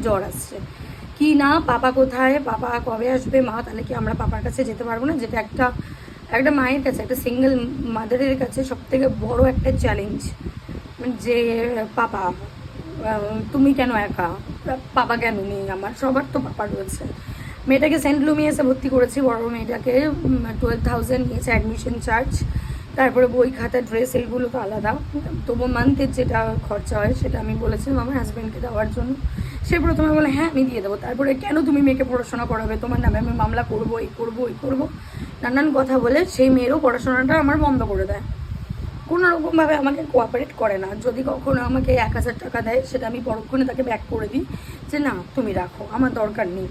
জ্বর আসছে কি না, পাপা কোথায়, পাপা কবে আসবে, মা তাহলে কি আমরা পাপার কাছে যেতে পারবো না? যেটা একটা একটা মায়ের কাছে, একটা সিঙ্গেল মাদারের কাছে সবথেকে বড় একটা চ্যালেঞ্জ, যে পাপা তুমি কেন একা, পাপা কেন নেই, আমার সবার তো পাপা রয়েছে। মেয়েটাকে সেন্ট লুমিয়াসে ভর্তি করেছি, বড় মেয়েটাকে 12,000 নিয়েছে অ্যাডমিশন চার্জ, তারপরে বই খাতা ড্রেস এইগুলো তো আলাদা, তবু মান্থের যেটা খরচা হয় সেটা আমি বলেছিলাম আমার হাজব্যান্ডকে দেওয়ার জন্য। সে প্রথমে বলে হ্যাঁ আমি দিয়ে দেবো, তারপরে কেন তুমি মেয়েকে পড়াশোনা করাবে, তোমার নামে আমি মামলা করবো, এই করবো ওই করবো, নানান কথা বলে সেই মেয়েরও পড়াশোনাটা আমার বন্ধ করে দেয়। কোনো রকমভাবে আমাকে কোঅপারেট করে না। যদি কখনো আমাকে 1,000 টাকা দেয় সেটা আমি পরক্ষণে তাকে ব্যাক করে দিই, যে না তুমি রাখো, আমার দরকার নেই।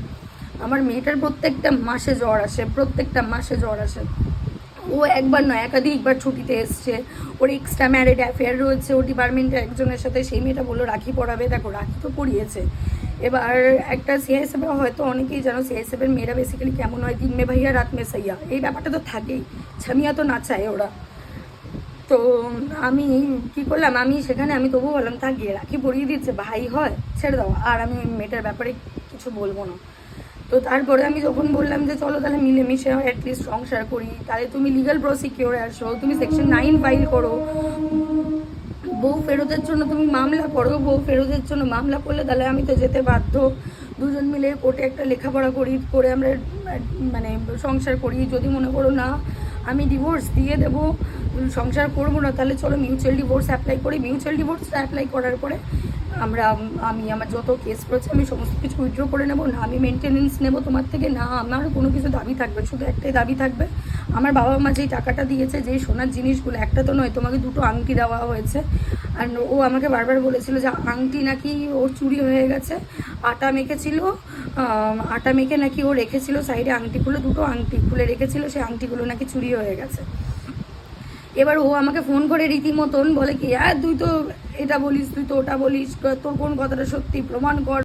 আমার মেয়েটার প্রত্যেকটা মাসে জ্বর আসে, প্রত্যেকটা মাসে জ্বর আসে। ও একবার নয় একাধিকবার ছুটিতে এসছে, ওর এক্সট্রা ম্যারিড অ্যাফেয়ার রয়েছে, ও ডিপার্টমেন্টের একজনের সাথে, সেই মেয়েটা বললো রাখি পড়াবে, দেখো রাখি তো পড়িয়েছে। এবার একটা সিআইএসএফ হয়তো অনেকেই জানো, সিআইএসএফের মেয়েরা বেসিক্যালি কেমন হয়, দিন মে ভাইয়া রাত মে সাইয়া, এই ব্যাপারটা তো থাকেই, ছামিয়া তো না চায় ওরা। তো আমি কি করলাম, আমি সেখানে আমি তবুও বললাম তা গিয়ে রাখি পরিয়ে দিচ্ছে, ভাই হয় ছেড়ে দাও, আর আমি মেয়েটার ব্যাপারে কিছু বলবো না। তো তারপরে আমি যখন বললাম যে চলো তাহলে মিলেমিশে অ্যাটলিস্ট সংসার করি, তাহলে তুমি লিগাল প্রসিকিউরে আসো, তুমি সেকশন 9 ফাইল করো, বউ ফেরতের জন্য তুমি মামলা করো, বউ ফেরতের জন্য মামলা করলে তাহলে আমি তো যেতে বাধ্য, দুজন মিলে কোর্টে একটা লেখাপড়া করি, করে আমরা মানে সংসার করি। যদি মনে করো না আমি ডিভোর্স দিয়ে দেবো, সংসার করবো না, তাহলে চলো মিউচুয়াল ডিভোর্স অ্যাপ্লাই করি। মিউচুয়াল ডিভোর্সটা অ্যাপ্লাই করার পরে আমি আমার যত কেস রয়েছে আমি সমস্ত কিছু উইথড্র করে নেবো, না আমি মেনটেনেন্স নেবো তোমার থেকে, না আমার কোনো কিছু দাবি থাকবে, শুধু একটাই দাবি থাকবে, আমার বাবা মা যেই টাকাটা দিয়েছে, যেই সোনার জিনিসগুলো, একটা তো নয়, তোমাকে 2টো আংটি দেওয়া হয়েছে। আর ও আমাকে বারবার বলেছিল যে আংটি নাকি ওর চুরি হয়ে গেছে, আটা মেখেছিল, আটা মেখে নাকি ও রেখেছিল সাইডে আংটিগুলো, 2টো আংটি খুলে রেখেছিল, সেই আংটিগুলো নাকি চুরি হয়ে গেছে। এবার ও আমাকে ফোন করে রীতিমতন বলে কি তুই তো এটা বলিস, তুই তো ওটা বলিস, তোর কোন কথাটা সত্যি প্রমাণ কর।